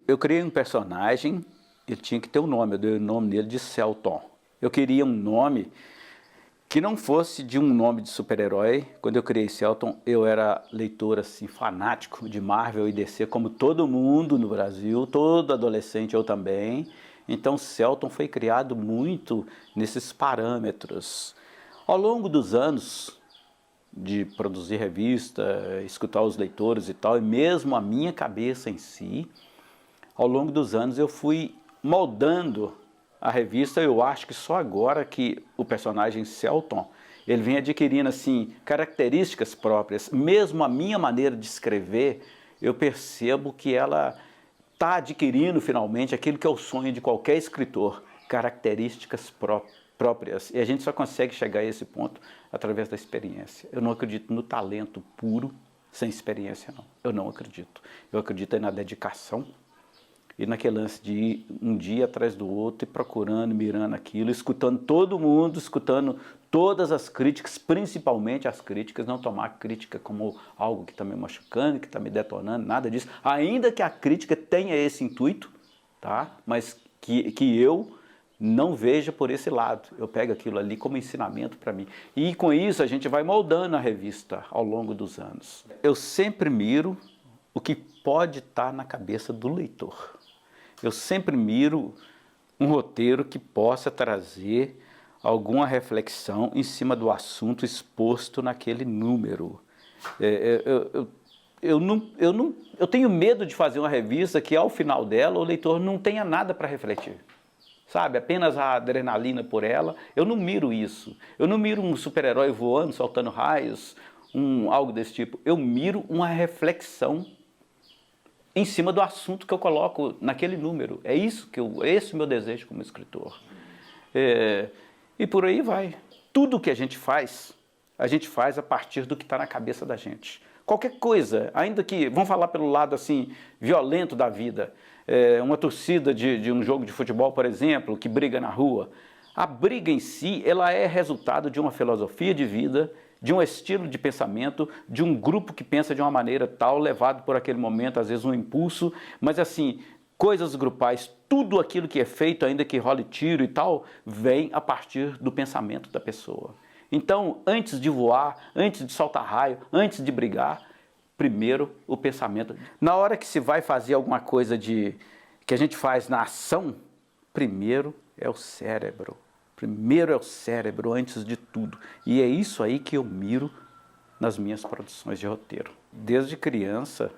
Eu criei um personagem, ele tinha que ter um nome, eu dei o nome dele de Celton. Eu queria um nome que não fosse de um nome de super-herói. Quando eu criei Celton, eu era leitor assim, fanático de Marvel e DC, como todo mundo no Brasil, todo adolescente, eu também. Então Celton foi criado muito nesses parâmetros. Ao longo dos anos de produzir revista, escutar os leitores e tal, e mesmo a minha cabeça em si, ao longo dos anos eu fui moldando a revista. Eu acho que só agora que o personagem Celton, ele vem adquirindo assim, características próprias. Mesmo a minha maneira de escrever, eu percebo que ela está adquirindo finalmente aquilo que é o sonho de qualquer escritor, características próprias. E a gente só consegue chegar a esse ponto através da experiência. Eu não acredito no talento puro sem experiência, não. Eu não acredito. Eu acredito na dedicação e naquele lance de ir um dia atrás do outro e procurando, mirando aquilo, escutando todo mundo, escutando todas as críticas, principalmente as críticas, não tomar a crítica como algo que está me machucando, que está me detonando, nada disso. Ainda que a crítica tenha esse intuito, tá? Mas que eu não veja por esse lado. Eu pego aquilo ali como ensinamento para mim. E com isso a gente vai moldando a revista ao longo dos anos. Eu sempre miro o que pode estar na cabeça do leitor. Eu sempre miro um roteiro que possa trazer alguma reflexão em cima do assunto exposto naquele número. Eu tenho medo de fazer uma revista que ao final dela o leitor não tenha nada para refletir. Sabe, apenas a adrenalina por ela. Eu não miro isso. Eu não miro um super-herói voando, soltando raios, algo desse tipo. Eu miro uma reflexão em cima do assunto que eu coloco naquele número. É isso esse é o meu desejo como escritor. E por aí vai. Tudo que a gente faz a partir do que está na cabeça da gente. Qualquer coisa, ainda que, vamos falar pelo lado assim, violento da vida, uma torcida de um jogo de futebol, por exemplo, que briga na rua. A briga em si, ela é resultado de uma filosofia de vida, de um estilo de pensamento, de um grupo que pensa de uma maneira tal, levado por aquele momento, às vezes um impulso, mas assim, coisas grupais, tudo aquilo que é feito, ainda que role tiro e tal, vem a partir do pensamento da pessoa. Então, antes de voar, antes de soltar raio, antes de brigar, primeiro o pensamento. Na hora que se vai fazer alguma coisa que a gente faz na ação, primeiro é o cérebro. Primeiro é o cérebro, antes de tudo. E é isso aí que eu miro nas minhas produções de roteiro. Desde criança,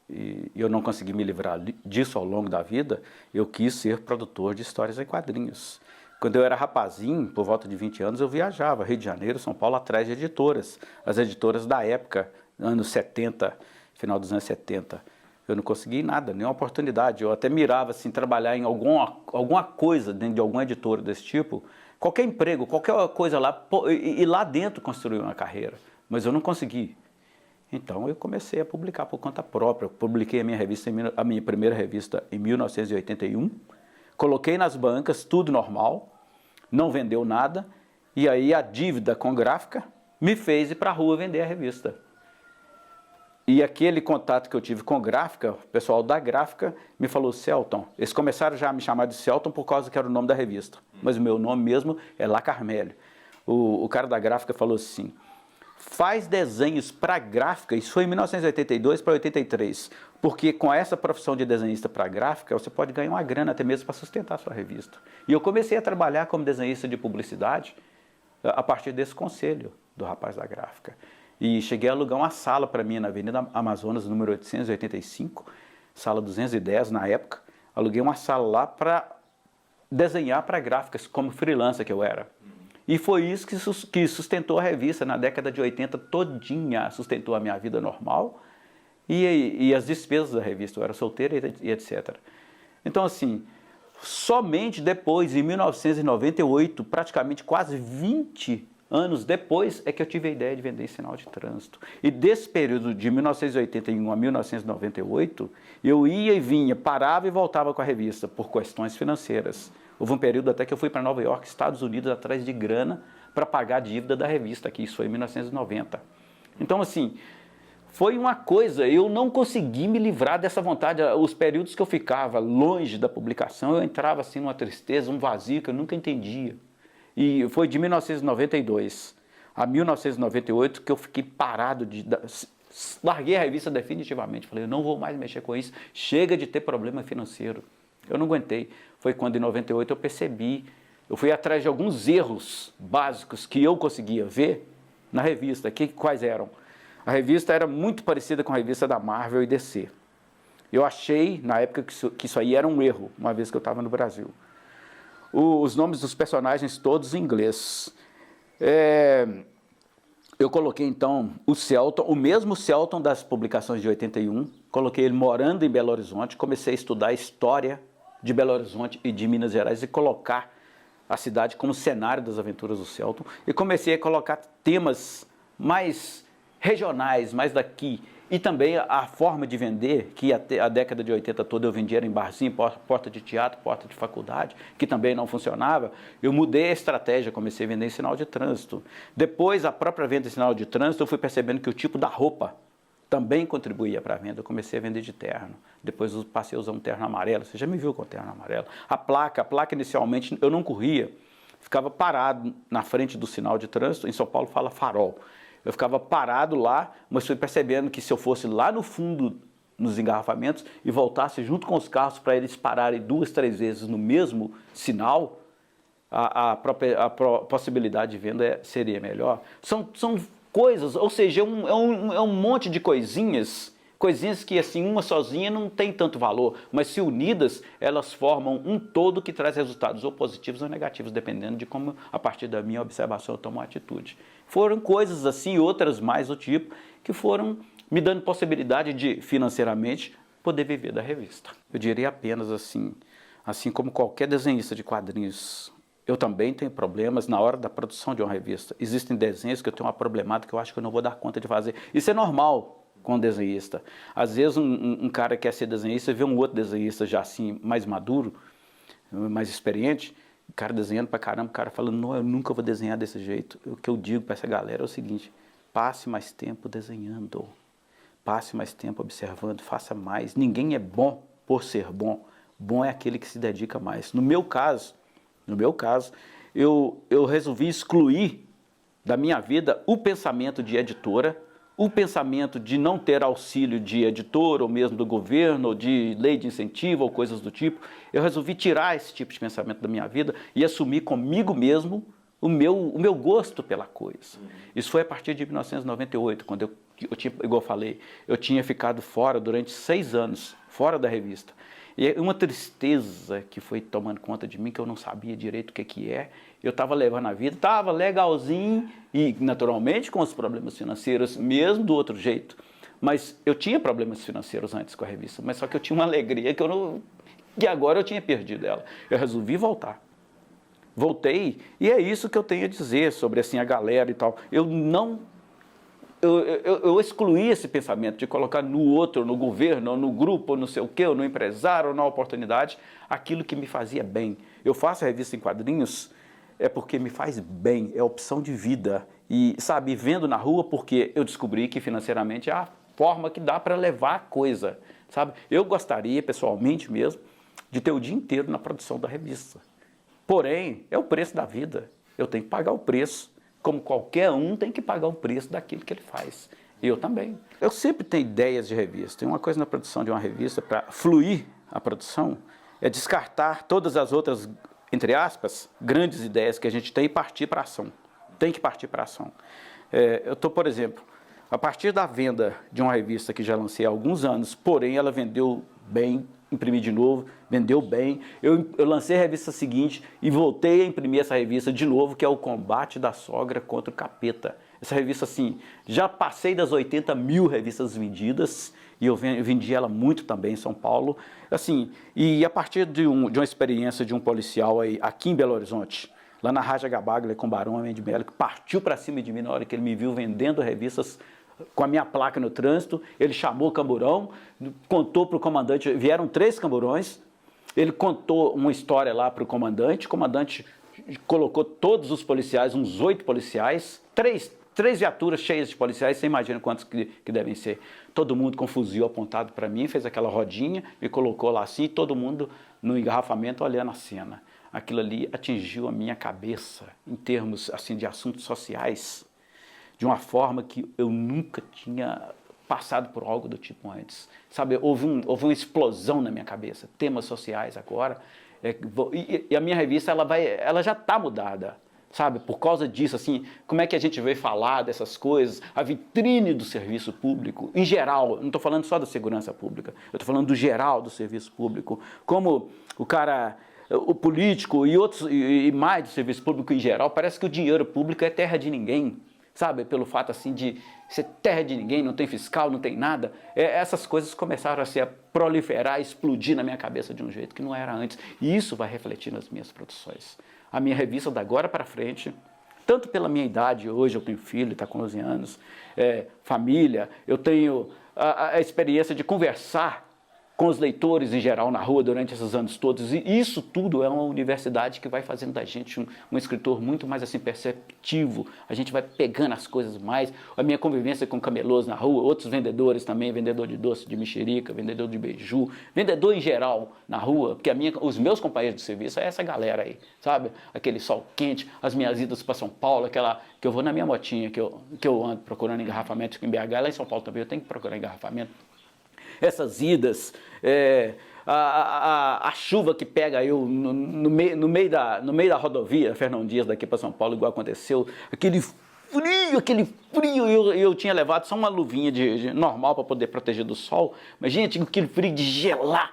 e eu não consegui me livrar disso ao longo da vida, eu quis ser produtor de histórias em quadrinhos. Quando eu era rapazinho, por volta de 20 anos, eu viajava, Rio de Janeiro, São Paulo, atrás de editoras. As editoras da época, anos 70, final dos anos 70. Eu não consegui nada, nenhuma oportunidade. Eu até mirava assim, trabalhar em alguma coisa dentro de alguma editora desse tipo, qualquer emprego, qualquer coisa lá, e lá dentro construir uma carreira. Mas eu não consegui. Então eu comecei a publicar por conta própria. Eu publiquei a minha primeira revista em 1981, coloquei nas bancas, tudo normal, não vendeu nada, e aí a dívida com gráfica me fez ir para a rua vender a revista. E aquele contato que eu tive com gráfica, o pessoal da gráfica me falou, Celton, eles começaram já a me chamar de Celton por causa que era o nome da revista, mas o meu nome mesmo é La Carmelho. O cara da gráfica falou assim, faz desenhos para gráfica, isso foi em 1982 para 83, porque com essa profissão de desenhista para gráfica, você pode ganhar uma grana até mesmo para sustentar a sua revista. E eu comecei a trabalhar como desenhista de publicidade a partir desse conselho do rapaz da gráfica. E cheguei a alugar uma sala para mim na Avenida Amazonas, número 885, sala 210 na época. Aluguei uma sala lá para desenhar para gráficas, como freelancer que eu era. E foi isso que sustentou a revista na década de 80 todinha, sustentou a minha vida normal e as despesas da revista. Eu era solteiro e etc. Então assim, somente depois, em 1998, praticamente quase 20 anos depois, é que eu tive a ideia de vender em sinal de trânsito. E desse período de 1981 a 1998, eu ia e vinha, parava e voltava com a revista por questões financeiras. Houve um período até que eu fui para Nova York, Estados Unidos, atrás de grana para pagar a dívida da revista, que isso foi em 1990. Então, assim, foi uma coisa, eu não consegui me livrar dessa vontade. Os períodos que eu ficava longe da publicação, eu entrava assim numa tristeza, um vazio que eu nunca entendia. E foi de 1992 a 1998 que eu fiquei parado larguei a revista definitivamente. Falei, eu não vou mais mexer com isso, chega de ter problema financeiro. Eu não aguentei. Foi quando em 98 eu percebi, eu fui atrás de alguns erros básicos que eu conseguia ver na revista. Quais eram? A revista era muito parecida com a revista da Marvel e DC. Eu achei, na época, que isso aí era um erro, uma vez que eu estava no Brasil. Os nomes dos personagens todos em inglês. Eu coloquei, então, o Celton, o mesmo Celton das publicações de 81, coloquei ele morando em Belo Horizonte, comecei a estudar a história de Belo Horizonte e de Minas Gerais e colocar a cidade como cenário das aventuras do Celton, e comecei a colocar temas mais regionais, mais daqui, e também a forma de vender, que até a década de 80 toda eu vendia em barzinho, porta de teatro, porta de faculdade, que também não funcionava. Eu mudei a estratégia, comecei a vender em sinal de trânsito. Depois, a própria venda em sinal de trânsito, eu fui percebendo que o tipo da roupa também contribuía para a venda. Eu comecei a vender de terno, depois eu passei a usar um terno amarelo. Você já me viu com terno amarelo? A placa inicialmente eu não corria, ficava parado na frente do sinal de trânsito. Em São Paulo fala farol. Eu ficava parado lá, mas fui percebendo que se eu fosse lá no fundo, nos engarrafamentos, e voltasse junto com os carros para eles pararem 2, 3 vezes no mesmo sinal, a possibilidade de venda seria melhor. São coisas, ou seja, é um monte de coisinhas que assim, uma sozinha não tem tanto valor, mas se unidas, elas formam um todo que traz resultados ou positivos ou negativos, dependendo de como, a partir da minha observação, eu tomo uma atitude. Foram coisas assim, outras mais do tipo, que foram me dando possibilidade de, financeiramente, poder viver da revista. Eu diria apenas assim como qualquer desenhista de quadrinhos, eu também tenho problemas na hora da produção de uma revista. Existem desenhos que eu tenho uma problemática que eu acho que eu não vou dar conta de fazer. Isso é normal com um desenhista. Às vezes um cara quer ser desenhista e vê um outro desenhista já assim, mais maduro, mais experiente, o cara desenhando pra caramba, o cara falando, não, eu nunca vou desenhar desse jeito. O que eu digo para essa galera é o seguinte, passe mais tempo desenhando, passe mais tempo observando, faça mais. Ninguém é bom por ser bom, bom é aquele que se dedica mais. No meu caso, eu resolvi excluir da minha vida o pensamento de editora, o pensamento de não ter auxílio de editor, ou mesmo do governo, ou de lei de incentivo, ou coisas do tipo. Eu resolvi tirar esse tipo de pensamento da minha vida e assumir comigo mesmo o meu gosto pela coisa. Isso foi a partir de 1998, quando eu tinha, igual eu falei, eu tinha ficado fora durante 6 anos, fora da revista. E uma tristeza que foi tomando conta de mim, que eu não sabia direito o que é. Eu estava levando a vida, estava legalzinho e, naturalmente, com os problemas financeiros, mesmo do outro jeito. Mas eu tinha problemas financeiros antes com a revista, mas só que eu tinha uma alegria que agora eu tinha perdido ela. Eu resolvi voltar. Voltei, e é isso que eu tenho a dizer sobre assim, a galera e tal. Eu excluí esse pensamento de colocar no outro, no governo, ou no grupo, ou não sei o quê, ou no empresário, ou na oportunidade, aquilo que me fazia bem. Eu faço a revista em quadrinhos porque me faz bem, é opção de vida. E, sabe, vendo na rua porque eu descobri que financeiramente é a forma que dá para levar a coisa, sabe? Eu gostaria, pessoalmente mesmo, de ter o dia inteiro na produção da revista. Porém, é o preço da vida. Eu tenho que pagar o preço. Como qualquer um tem que pagar o preço daquilo que ele faz. E eu também. Eu sempre tenho ideias de revista. Tem uma coisa na produção de uma revista, para fluir a produção, é descartar todas as outras, entre aspas, grandes ideias que a gente tem e partir para a ação. Tem que partir para a ação. Eu estou, por exemplo, a partir da venda de uma revista que já lancei há alguns anos, porém ela vendeu bem, imprimi de novo, vendeu bem. Eu lancei a revista seguinte e voltei a imprimir essa revista de novo, que é o Combate da Sogra contra o Capeta. Essa revista, assim, já passei das 80 mil revistas vendidas e eu vendi ela muito também em São Paulo. Assim, e a partir de uma experiência de um policial aí, aqui em Belo Horizonte, lá na Raja Gabaglia com o Barão Homem de Melo, que partiu para cima de mim na hora que ele me viu vendendo revistas com a minha placa no trânsito, ele chamou o camburão, contou para o comandante, vieram 3 camburões, ele contou uma história lá para o comandante colocou todos os policiais, uns 8 policiais, três 3 viaturas cheias de policiais, você imagina quantos que devem ser. Todo mundo com fuzil apontado para mim, fez aquela rodinha, me colocou lá assim, todo mundo no engarrafamento olhando a cena. Aquilo ali atingiu a minha cabeça, em termos assim, de assuntos sociais, de uma forma que eu nunca tinha passado por algo do tipo antes. Sabe, houve uma explosão na minha cabeça, temas sociais agora, e a minha revista ela já está mudada. Sabe, por causa disso, assim, como é que a gente veio falar dessas coisas, a vitrine do serviço público, em geral, não estou falando só da segurança pública, eu estou falando do geral do serviço público, como o cara, o político e outros, e mais do serviço público em geral, parece que o dinheiro público é terra de ninguém, sabe, pelo fato, assim, de ser terra de ninguém, não tem fiscal, não tem nada, essas coisas começaram a proliferar, a explodir na minha cabeça de um jeito que não era antes, e isso vai refletir nas minhas produções. A minha revista da agora para frente, tanto pela minha idade, hoje eu tenho filho, está com 11 anos, família, eu tenho a experiência de conversar com os leitores em geral na rua durante esses anos todos, e isso tudo é uma universidade que vai fazendo da gente um escritor muito mais assim perceptivo, a gente vai pegando as coisas mais, a minha convivência com camelôs na rua, outros vendedores também, vendedor de doce de mexerica, vendedor de beiju, vendedor em geral na rua, porque os meus companheiros de serviço é essa galera aí, sabe? Aquele sol quente, as minhas idas para São Paulo, que eu vou na minha motinha, que eu ando procurando engarrafamento em BH, lá em São Paulo também eu tenho que procurar engarrafamento. Essas idas, a chuva que pega eu no meio da rodovia, Fernão Dias, daqui para São Paulo, igual aconteceu, aquele frio, eu tinha levado só uma luvinha normal para poder proteger do sol, mas gente, aquele frio de gelar,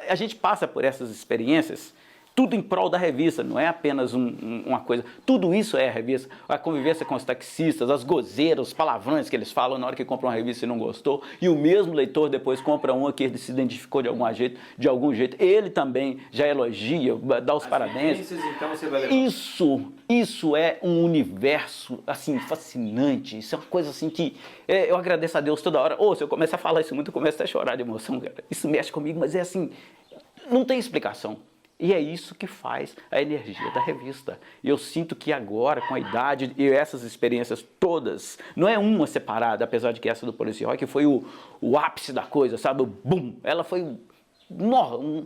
a gente passa por essas experiências, tudo em prol da revista, não é apenas uma coisa, tudo isso é a revista, a convivência com os taxistas, as gozeiras, os palavrões que eles falam na hora que compram uma revista e não gostou, e o mesmo leitor depois compra uma que ele se identificou de algum jeito, ele também já elogia, dá os parabéns. Então você vai levar. Isso é um universo, assim, fascinante, isso é uma coisa assim que eu agradeço a Deus toda hora, se eu começar a falar isso muito, eu começo até a chorar de emoção, cara, isso mexe comigo, mas é assim, não tem explicação. E é isso que faz a energia da revista. E eu sinto que agora, com a idade e essas experiências todas, não é uma separada, apesar de que essa do Policy Rock foi o ápice da coisa, sabe? O boom! Ela foi... não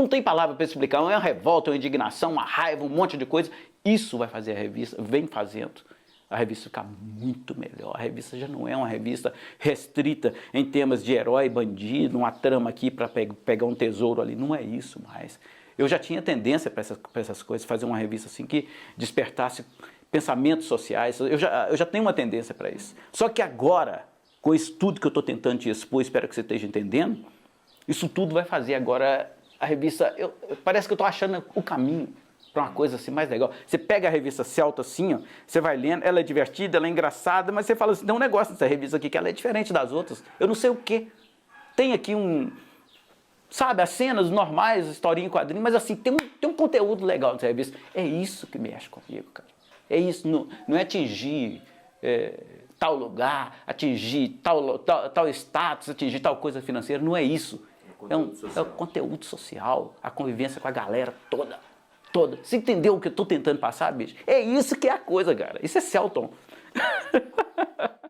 tem palavra para explicar. É uma revolta, uma indignação, uma raiva, um monte de coisa. Isso vai fazer a revista, vem fazendo a revista ficar muito melhor. A revista já não é uma revista restrita em temas de herói, bandido, uma trama aqui para pegar um tesouro ali. Não é isso mais. Eu já tinha tendência para essas coisas, fazer uma revista assim que despertasse pensamentos sociais. Eu já tenho uma tendência para isso. Só que agora, com isso tudo que eu estou tentando te expor, espero que você esteja entendendo, isso tudo vai fazer agora a revista... parece que eu estou achando o caminho para uma coisa assim mais legal. Você pega a revista Celta assim, ó, você vai lendo, ela é divertida, ela é engraçada, mas você fala assim, tem um negócio nessa revista aqui que ela é diferente das outras. Eu não sei o quê. Tem aqui sabe, as cenas normais, historinha em quadrinho, mas assim, tem um conteúdo legal nessa revista. É isso que mexe comigo, cara. É isso, não é atingir tal lugar, atingir tal status, atingir tal coisa financeira, não é isso. É o conteúdo social, a convivência com a galera toda. Você entendeu o que eu estou tentando passar, bicho? É isso que é a coisa, cara. Isso é Celton.